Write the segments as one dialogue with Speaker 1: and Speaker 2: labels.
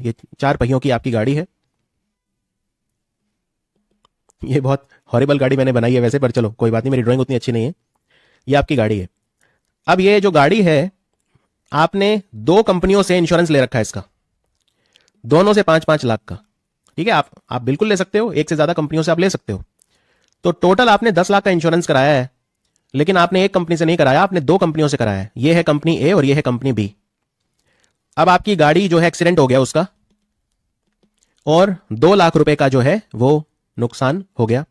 Speaker 1: ये 4 पहियों की आपकी गाड़ी है। ये बहुत हॉरिबल गाड़ी मैंने बनाई है वैसे, पर चलो कोई बात नहीं, मेरी ड्राइंग उतनी अच्छी नहीं है। ये आपकी गाड़ी है। अब ये जो गाड़ी है, आपने 2 कंपनियों से इंश्योरेंस ले रखा है इसका, दोनों से 5-5 लाख का। ठीक है, आप बिल्कुल ले सकते हो, एक से ज्यादा कंपनियों से आप ले सकते हो। तो टोटल आपने 10 लाख का इंश्योरेंस कराया है, लेकिन आपने एक कंपनी से नहीं कराया, आपने 2 कंपनियों से कराया है। ये है कंपनी ए और ये है कंपनी बी। अब आपकी गाड़ी जो है एक्सीडेंट हो गया उसका, और 2 लाख रुपए का जो है वो नुकसान हो गया।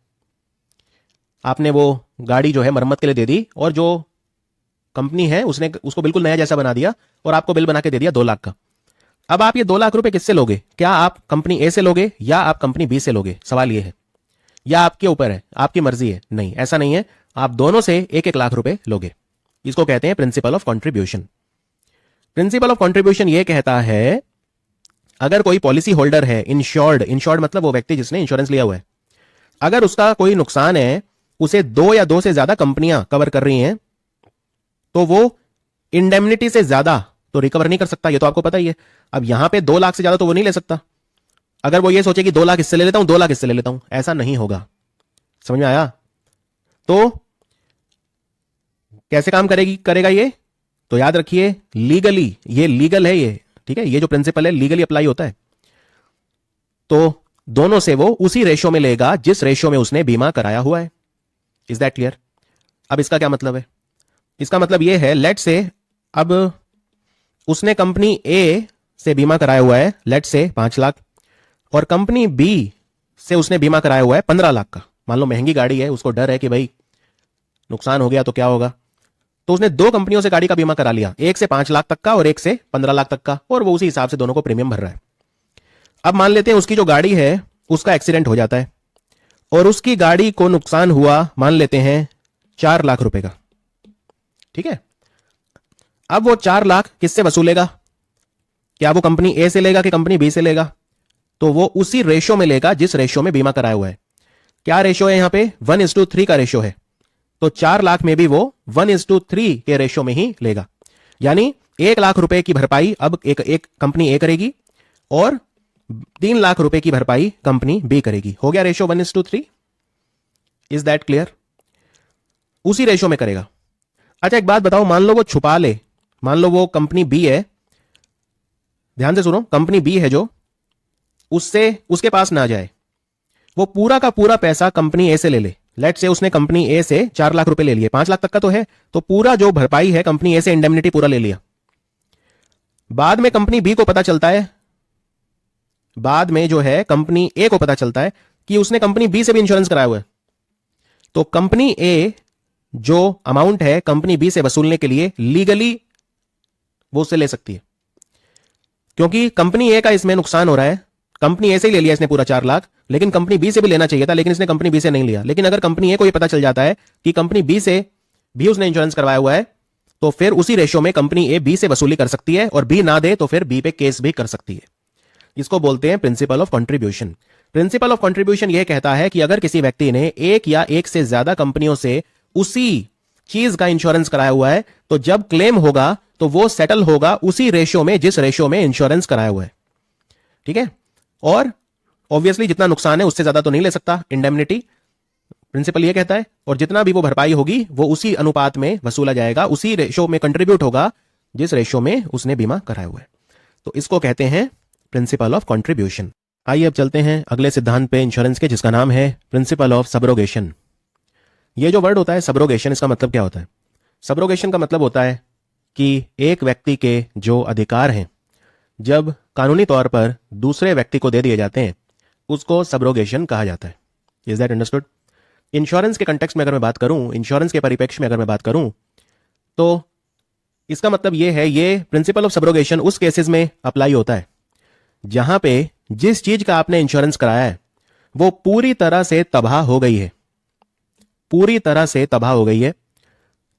Speaker 1: आपने वो गाड़ी जो है मरम्मत के लिए दे दी, और जो कंपनी है उसने उसको बिल्कुल नया जैसा बना दिया और आपको बिल बना के दे दिया 2 लाख का। अब आप ये 2 लाख रुपए किससे लोगे? क्या आप कंपनी ए से लोगे या आप कंपनी बी से लोगे? सवाल ये है, या आपके ऊपर है, आपकी मर्जी है। नहीं, ऐसा नहीं है, आप दोनों से 1-1 लाख रुपए लोगे। इसको कहते हैं principle of contribution. Principle of contribution ये कहता है, अगर कोई पॉलिसी होल्डर है, इंश्योर्ड मतलब वो व्यक्ति जिसने इंश्योरेंस लिया हुआ है, अगर उसका कोई नुकसान है, उसे 2 या 2 से ज्यादा कंपनियां कवर कर रही हैं, तो वो इंडेमनिटी से ज्यादा तो रिकवर नहीं कर सकता। ये तो आपको पता ही है। अब यहां पे 2 लाख से ज्यादा तो वो नहीं ले सकता। अगर वो ये सोचे कि 2 लाख इससे ले लेता हूं, 2 लाख इससे ले लेता हूं, ऐसा नहीं होगा। समझ में आया? तो कैसे काम करेगा ये? तो याद रखिए, लीगली, ये लीगल है ये। ठीक है, ये जो प्रिंसिपल है लीगली अप्लाई होता है। तो दोनों से वो उसी रेशो में लेगा जिस रेशो में उसने बीमा कराया हुआ है। Is that clear? अब इसका क्या मतलब है? इसका मतलब ये है, लेट से अब उसने कंपनी ए से बीमा कराया हुआ है लेट से 5 लाख, और कंपनी बी से उसने बीमा कराया हुआ है 15 लाख का। मान लो महंगी गाड़ी है, उसको डर है कि भाई नुकसान हो गया तो क्या होगा, तो उसने 2 कंपनियों से गाड़ी का बीमा करा लिया, एक से 5 लाख तक का और एक से 15 लाख तक का, और वो उसी हिसाब से दोनों को प्रीमियम भर रहा है। अब मान लेते हैं उसकी जो गाड़ी है उसका एक्सीडेंट हो जाता है, और उसकी गाड़ी को नुकसान हुआ, मान लेते हैं 4 लाख रुपए का। ठीक है, अब वो 4 लाख किससे वसूलेगा? क्या वो कंपनी ए से लेगा कि कंपनी बी से लेगा? तो वो उसी रेशो में लेगा जिस रेशो में बीमा कराया हुआ है। क्या रेशो है यहां पे? 1:3 का रेशो है। तो 4 लाख में भी वो 1:3 के रेशो में ही लेगा। यानी 1 लाख रुपए की भरपाई अब एक कंपनी ए करेगी, और 3 लाख रुपए की भरपाई कंपनी बी करेगी। हो गया रेशो 1:3। Is that clear? उसी रेशो में करेगा। अच्छा, एक बात बताओ, मान लो वो छुपा ले, मान लो वो कंपनी बी है, ध्यान से सुनो, कंपनी बी है जो, उसके पास ना जाए, वो पूरा का पूरा पैसा कंपनी ए से ले ले। लेट से उसने कंपनी ए से 4 लाख रुपए ले लिए, 5 लाख तक का तो है, तो पूरा जो भरपाई है कंपनी ए से इंडेमनिटी पूरा ले लिया। बाद में कंपनी बी को पता चलता है, बाद में जो है कंपनी ए को पता चलता है कि उसने कंपनी बी से भी इंश्योरेंस कराया हुआ है, तो कंपनी ए जो अमाउंट है कंपनी बी से वसूलने के लिए लीगली वो उससे ले सकती है, क्योंकि कंपनी ए का इसमें नुकसान हो रहा है। कंपनी ए से ही ले लिया इसने पूरा 4 लाख, लेकिन कंपनी बी से भी लेना चाहिए था, लेकिन इसने कंपनी बी से नहीं लिया। लेकिन अगर कंपनी ए को ये पता चल जाता है कि कंपनी बी से भी उसने इंश्योरेंस करवाया हुआ है, तो फिर उसी रेशो में कंपनी ए बी से वसूली कर सकती है, और बी ना दे तो फिर बी पे केस भी कर सकती है। इसको बोलते हैं principle of contribution. Principle of contribution यह कहता है कि अगर किसी व्यक्ति ने एक या एक से ज्यादा कंपनियों से उसी चीज का इंश्योरेंस कराया हुआ है, तो जब क्लेम होगा तो वो सेटल होगा उसी रेशो में जिस रेशो में इंश्योरेंस कराया हुआ है। ठीक है, और ऑब्वियसली जितना नुकसान है उससे ज्यादा तो नहीं ले सकता इंडेमनिटी, प्रिंसिपल ये कहता है, और जितना भी वो भरपाई होगी वो उसी अनुपात में वसूला जाएगा, उसी रेशो में कंट्रीब्यूट होगा जिस रेशो में उसने बीमा कराया हुआ है। तो इसको कहते हैं प्रिंसिपल ऑफ कंट्रीब्यूशन। आइए अब चलते हैं अगले सिद्धांत पे इंश्योरेंस के, जिसका नाम है प्रिंसिपल ऑफ सबरोगेशन। ये जो वर्ड होता है सबरोगेशन, इसका मतलब क्या होता है? सबरोगेशन का मतलब होता है कि एक व्यक्ति के जो अधिकार हैं जब कानूनी तौर पर दूसरे व्यक्ति को दे दिए जाते हैं, उसको सबरोगेशन कहा जाता है। Is that understood? इंश्योरेंस के कंटेक्स्ट में अगर मैं बात करूं, इंश्योरेंस के परिप्रेक्ष्य में अगर मैं बात करूं, तो इसका मतलब ये है, ये प्रिंसिपल ऑफ सबरोगेशन उस केसेस में अप्लाई होता है जहां पे जिस चीज का आपने इंश्योरेंस कराया है वो पूरी तरह से तबाह हो गई है, पूरी तरह से तबाह हो गई है।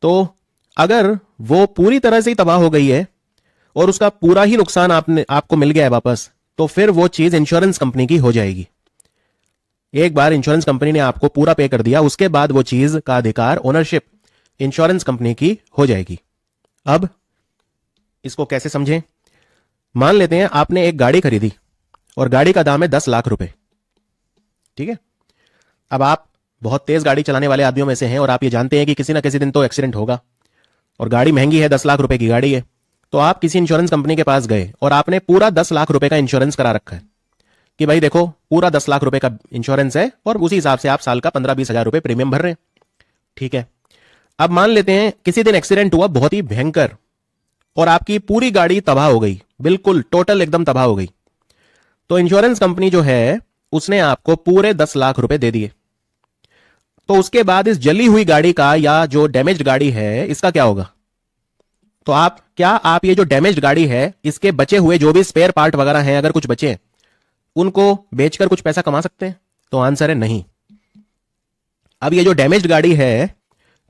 Speaker 1: तो अगर वो पूरी तरह से ही तबाह हो गई है और उसका पूरा ही नुकसान आपको मिल गया है वापस, तो फिर वो चीज इंश्योरेंस कंपनी की हो जाएगी। एक बार इंश्योरेंस कंपनी ने आपको पूरा पे कर दिया, उसके बाद वो चीज का अधिकार, ओनरशिप इंश्योरेंस कंपनी की हो जाएगी। अब इसको कैसे समझें? मान लेते हैं आपने एक गाड़ी खरीदी और गाड़ी का दाम है 10 लाख रुपए, ठीक है। अब आप बहुत तेज गाड़ी चलाने वाले आदमियों में से हैं और आप ये जानते हैं कि किसी ना किसी दिन तो एक्सीडेंट होगा, और गाड़ी महंगी है, 10 लाख रुपए की गाड़ी है। तो आप किसी इंश्योरेंस कंपनी के पास गए और आपने पूरा 10 लाख रुपए का इंश्योरेंस करा रखा है कि भाई देखो पूरा 10 लाख रुपए का इंश्योरेंस है और उसी हिसाब से आप साल का 15-20 हज़ार रुपए प्रीमियम भर रहे हैं, ठीक है। अब मान लेते हैं किसी दिन एक्सीडेंट हुआ बहुत ही भयंकर और आपकी पूरी गाड़ी तबाह हो गई, बिल्कुल टोटल एकदम तबाह हो गई। तो इंश्योरेंस कंपनी जो है उसने आपको पूरे 10 लाख रुपए दे दिए। तो उसके बाद इस जली हुई गाड़ी का या जो डैमेज्ड गाड़ी है इसका क्या होगा? तो आप ये जो डैमेज्ड गाड़ी है इसके बचे हुए जो भी स्पेयर पार्ट वगैरह हैं, अगर कुछ बचे उनको बेचकर कुछ पैसा कमा सकते हैं? तो आंसर है नहीं। अब ये जो डैमेज्ड गाड़ी है,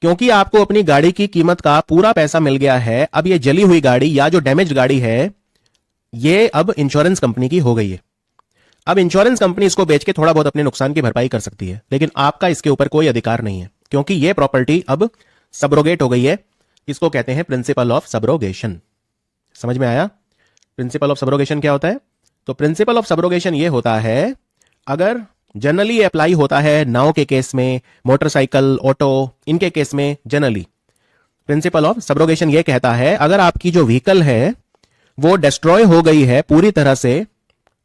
Speaker 1: क्योंकि आपको अपनी गाड़ी की कीमत का पूरा पैसा मिल गया है, अब ये जली हुई गाड़ी या जो डैमेज्ड गाड़ी है ये अब इंश्योरेंस कंपनी की हो गई है। अब इंश्योरेंस कंपनी इसको बेच के थोड़ा बहुत अपने नुकसान की भरपाई कर सकती है, लेकिन आपका इसके ऊपर कोई अधिकार नहीं है, क्योंकि ये प्रॉपर्टी अब सबरोगेट हो गई है। इसको कहते हैं प्रिंसिपल ऑफ सबरोगेशन। समझ में आया प्रिंसिपल ऑफ सबरोगेशन क्या होता है? तो प्रिंसिपल ऑफ सबरोगेशन ये होता है, अगर जनरली अप्लाई होता है नाव के केस में, मोटरसाइकिल, ऑटो, इनके केस में जनरली प्रिंसिपल ऑफ सबरोगेशन ये कहता है अगर आपकी जो व्हीकल है वो डिस्ट्रॉय हो गई है पूरी तरह से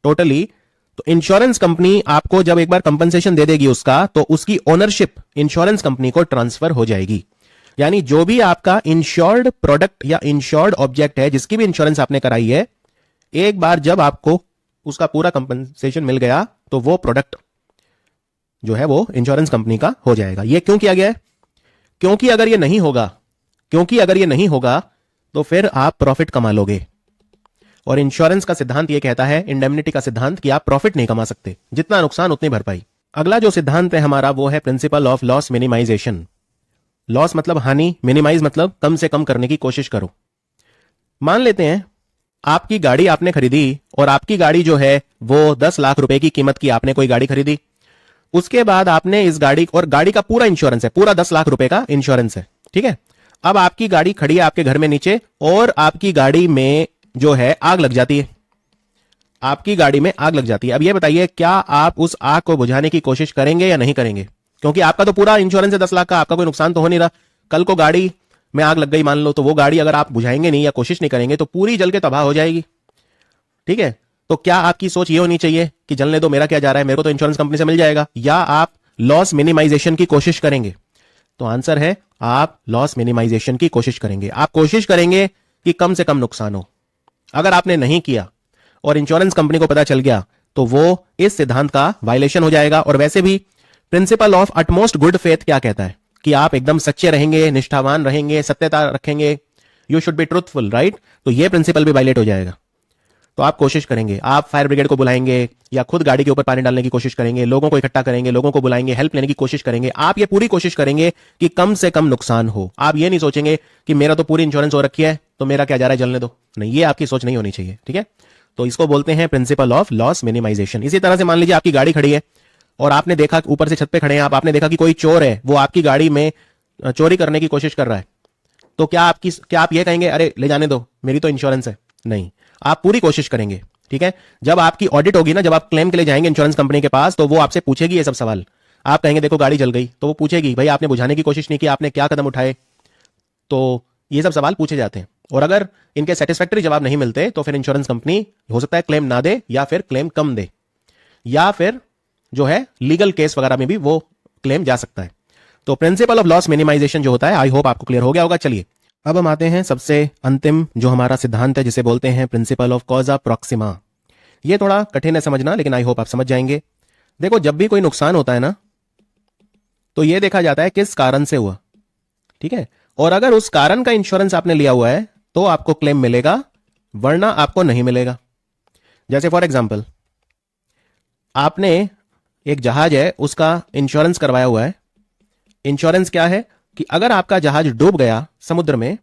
Speaker 1: टोटली, तो इंश्योरेंस कंपनी आपको जब एक बार कंपनसेशन दे देगी उसका, तो उसकी ओनरशिप इंश्योरेंस कंपनी को ट्रांसफर हो जाएगी। यानी जो भी आपका इंश्योर्ड प्रोडक्ट या इंश्योर्ड ऑब्जेक्ट है, जिसकी भी इंश्योरेंस आपने कराई है, एक बार जब आपको उसका पूरा कंपनसेशन मिल गया तो वो प्रोडक्ट जो है वो इंश्योरेंस कंपनी का हो जाएगा। ये क्यों किया गया है? क्योंकि अगर ये नहीं होगा तो फिर आप प्रॉफिट कमा लोगे, और इंश्योरेंस का सिद्धांत ये कहता है, इंडेमनिटी का सिद्धांत, कि आप प्रॉफिट नहीं कमा सकते, जितना नुकसान उतनी भरपाई। अगला जो सिद्धांत है हमारा वो है principle of loss minimization. Loss मतलब हानि, मिनिमाइज मतलब कम से कम करने की कोशिश करो। मान लेते हैं आपकी गाड़ी आपने खरीदी और आपकी गाड़ी जो है वो 10 लाख रुपए की कीमत की आपने कोई गाड़ी खरीदी। उसके बाद आपने इस गाड़ी, और गाड़ी का पूरा इंश्योरेंस है, पूरा 10 लाख रुपए का इंश्योरेंस है, ठीक है। अब आपकी गाड़ी खड़ी है आपके घर में नीचे और आपकी गाड़ी में जो है आग लग जाती है, आपकी गाड़ी में आग लग जाती है। अब ये बताइए क्या आप उस आग को बुझाने की कोशिश करेंगे या नहीं करेंगे? क्योंकि आपका तो पूरा इंश्योरेंस है 10 लाख का, आपका कोई नुकसान तो हो नहीं रहा। कल को गाड़ी में आग लग गई मान लो, तो वो गाड़ी अगर आप बुझाएंगे नहीं या कोशिश नहीं करेंगे तो पूरी जल के तबाह हो जाएगी, ठीक है। तो क्या आपकी सोच ये होनी चाहिए कि जलने दो, मेरा क्या जा रहा है, मेरे को तो इंश्योरेंस कंपनी से मिल जाएगा, या आप लॉस मिनिमाइजेशन की कोशिश करेंगे? तो आंसर है आप लॉस मिनिमाइजेशन की कोशिश करेंगे। आप कोशिश करेंगे कि कम से कम नुकसान हो। अगर आपने नहीं किया और इंश्योरेंस कंपनी को पता चल गया तो वो इस सिद्धांत का वायलेशन हो जाएगा। और वैसे भी principle of utmost good faith क्या कहता है कि आप एकदम सच्चे रहेंगे, निष्ठावान रहेंगे, सत्यता रखेंगे, you should be truthful, right. तो ये प्रिंसिपल भी वायलेट हो जाएगा। तो आप कोशिश करेंगे, आप फायर ब्रिगेड को बुलाएंगे या खुद गाड़ी के ऊपर पानी डालने की कोशिश करेंगे, लोगों को इकट्ठा करेंगे, लोगों को बुलाएंगे, हेल्प लेने की कोशिश करेंगे। आप ये पूरी कोशिश करेंगे कि कम से कम नुकसान हो। आप ये नहीं सोचेंगे कि मेरा तो पूरी इंश्योरेंस हो रखी है तो मेरा क्या जा रहा है, जलने दो। नहीं, ये आपकी सोच नहीं होनी चाहिए, ठीक है। तो इसको बोलते हैं प्रिंसिपल ऑफ लॉस मिनिमाइजेशन। इसी तरह से मान लीजिए आपकी गाड़ी खड़ी है और आपने देखा, ऊपर से छत पे खड़े हैं आपने देखा कि कोई चोर है, वो आपकी गाड़ी में चोरी करने की कोशिश कर रहा है। तो क्या आप ये कहेंगे अरे ले जाने दो, मेरी तो इंश्योरेंस है? नहीं, आप पूरी कोशिश करेंगे, ठीक है। जब आपकी ऑडिट होगी ना, जब आप क्लेम के लिए जाएंगे इंश्योरेंस कंपनी के पास, तो वो आपसे पूछेगी ये सब सवाल। आप कहेंगे देखो गाड़ी जल गई, तो वो पूछेगी भाई आपने बुझाने की कोशिश नहीं की, आपने क्या कदम उठाए। तो ये सब सवाल पूछे जाते हैं, और अगर इनके सेटिस्फैक्टरी जवाब नहीं मिलते तो फिर इंश्योरेंस कंपनी हो सकता है क्लेम ना दे, या फिर क्लेम कम दे, या फिर जो है लीगल केस वगैरह में भी वो क्लेम जा सकता है। तो प्रिंसिपल ऑफ लॉस मिनिमाइजेशन जो होता है, आई होप आपको क्लियर हो गया होगा। चलिए अब हम आते हैं सबसे अंतिम जो हमारा सिद्धांत है, जिसे बोलते हैं प्रिंसिपल ऑफ कॉजा प्रॉक्सिमा। ये थोड़ा कठिन है समझना, लेकिन आई होप आप समझ जाएंगे। देखो, जब भी कोई नुकसान होता है ना, तो ये देखा जाता है किस कारण से हुआ, ठीक है। और अगर उस कारण का इंश्योरेंस आपने लिया हुआ है तो आपको क्लेम मिलेगा, वरना आपको नहीं मिलेगा। जैसे फॉर एग्जाम्पल, आपने एक जहाज है उसका इंश्योरेंस करवाया हुआ है। इंश्योरेंस क्या है कि अगर आपका जहाज डूब गया समुद्र में,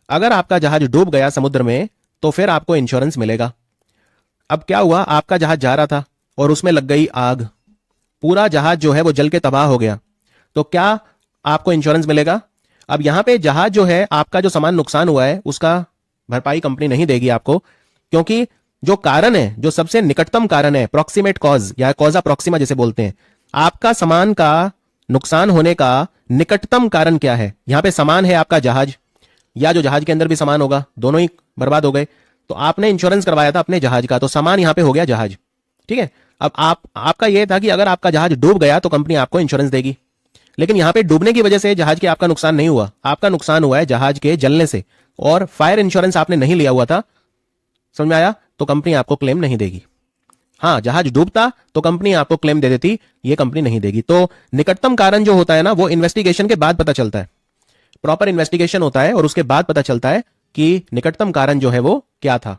Speaker 1: अगर आपका जहाज डूब गया समुद्र में तो फिर आपको इंश्योरेंस मिलेगा। अब क्या हुआ, आपका जहाज जा रहा था और उसमें लग गई आग, पूरा जहाज जो है वो जल के तबाह हो गया, तो क्या आपको इंश्योरेंस मिलेगा? अब यहां पे जहाज जो है, आपका जो सामान नुकसान हुआ है उसका भरपाई कंपनी नहीं देगी आपको, क्योंकि जो कारण है, जो सबसे निकटतम कारण है, प्रॉक्सिमेट कॉज या कॉजा प्रॉक्सिमा जिसे बोलते हैं, आपका सामान का नुकसान होने का निकटतम कारण क्या है? यहां पे सामान है आपका जहाज, या जो जहाज के अंदर भी सामान होगा, दोनों ही बर्बाद हो गए। तो आपने इंश्योरेंस करवाया था अपने जहाज का, तो सामान यहां पे हो गया जहाज, ठीक है। अब आपका यह था कि अगर आपका जहाज डूब गया तो कंपनी आपको इंश्योरेंस देगी, लेकिन यहां पे डूबने की वजह से जहाज के आपका नुकसान नहीं हुआ, आपका नुकसान हुआ है जहाज के जलने से, और फायर इंश्योरेंस आपने नहीं लिया हुआ था, समझ में आया? तो कंपनी आपको क्लेम नहीं देगी। हाँ, जहाज डूबता तो कंपनी आपको क्लेम दे देती, ये कंपनी नहीं देगी। तो निकटतम कारण जो होता है ना, वो इन्वेस्टिगेशन के बाद पता चलता है, प्रॉपर इन्वेस्टिगेशन होता है और उसके बाद पता चलता है कि निकटतम कारण जो है वो क्या था।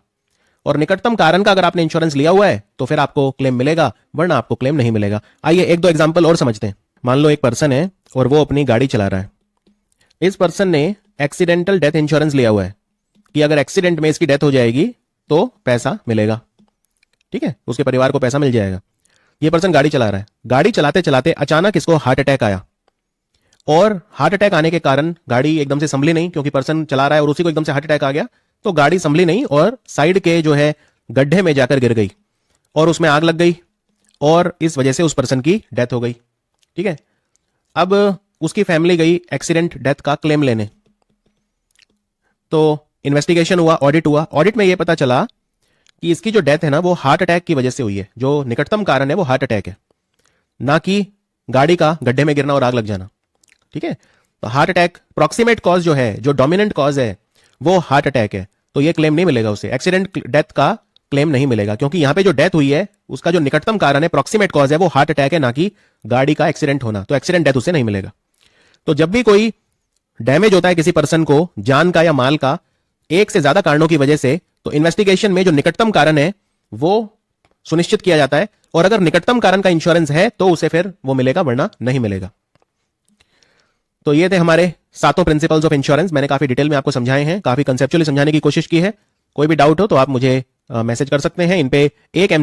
Speaker 1: और निकटतम कारण का अगर आपने इंश्योरेंस लिया हुआ है तो फिर आपको क्लेम मिलेगा, वरना आपको क्लेम नहीं मिलेगा। आइए एक दो एग्जांपल और समझते हैं। मान लो एक पर्सन है और वो अपनी गाड़ी चला रहा है। इस पर्सन ने एक्सीडेंटल डेथ इंश्योरेंस लिया हुआ है कि अगर एक्सीडेंट में इसकी डेथ हो जाएगी तो पैसा मिलेगा, ठीक है, उसके परिवार को पैसा मिल जाएगा। ये पर्सन गाड़ी चला रहा है, गाड़ी चलाते चलाते अचानक इसको हार्ट अटैक आया, और हार्ट अटैक आने के कारण गाड़ी एकदम से संभली नहीं, क्योंकि पर्सन चला रहा है और उसी को एकदम से हार्ट अटैक आ गया, तो गाड़ी संभली नहीं और साइड के जो है गड्ढे में जाकर गिर गई और उसमें आग लग गई, और इस वजह से उस पर्सन की डेथ हो गई, ठीक है। अब उसकी फैमिली गई एक्सीडेंट डेथ का क्लेम लेने, तो इन्वेस्टिगेशन हुआ, ऑडिट हुआ। ऑडिट में यह पता चला कि इसकी जो डेथ है ना वो हार्ट अटैक की वजह से हुई है, जो निकटतम कारण है वो हार्ट अटैक है, ना कि गाड़ी का गड्ढे में गिरना और आग लग जाना, ठीक है। तो हार्ट अटैक प्रॉक्सिमेट कॉज जो है, जो डोमिनेंट कॉज है, वो हार्ट अटैक है, तो ये क्लेम नहीं मिलेगा उसे, एक्सीडेंट डेथ का क्लेम नहीं मिलेगा, क्योंकि यहां पे जो डेथ हुई है उसका जो निकटतम कारण है, प्रॉक्सिमेट कॉज है, वो हार्ट अटैक है, ना कि गाड़ी का एक्सीडेंट होना, तो एक्सीडेंट डेथ उसे नहीं मिलेगा। तो जब भी कोई डैमेज होता है किसी पर्सन को, जान का या माल का, एक से ज्यादा कारणों की वजह से, तो इन्वेस्टिगेशन में जो निकटतम कारण है वो सुनिश्चित किया जाता है, और अगर निकटतम कारण का इंश्योरेंस है तो उसे फिर वो मिलेगा, वरना नहीं मिलेगा। तो ये थे हमारे 7 प्रिंसिपल्स ऑफ इंश्योरेंस। मैंने काफी डिटेल में आपको समझाए हैं, काफी कंसेप्चुअली समझाने की कोशिश की है। कोई भी डाउट हो तो आप मुझे मैसेज कर सकते हैं। इन पे एक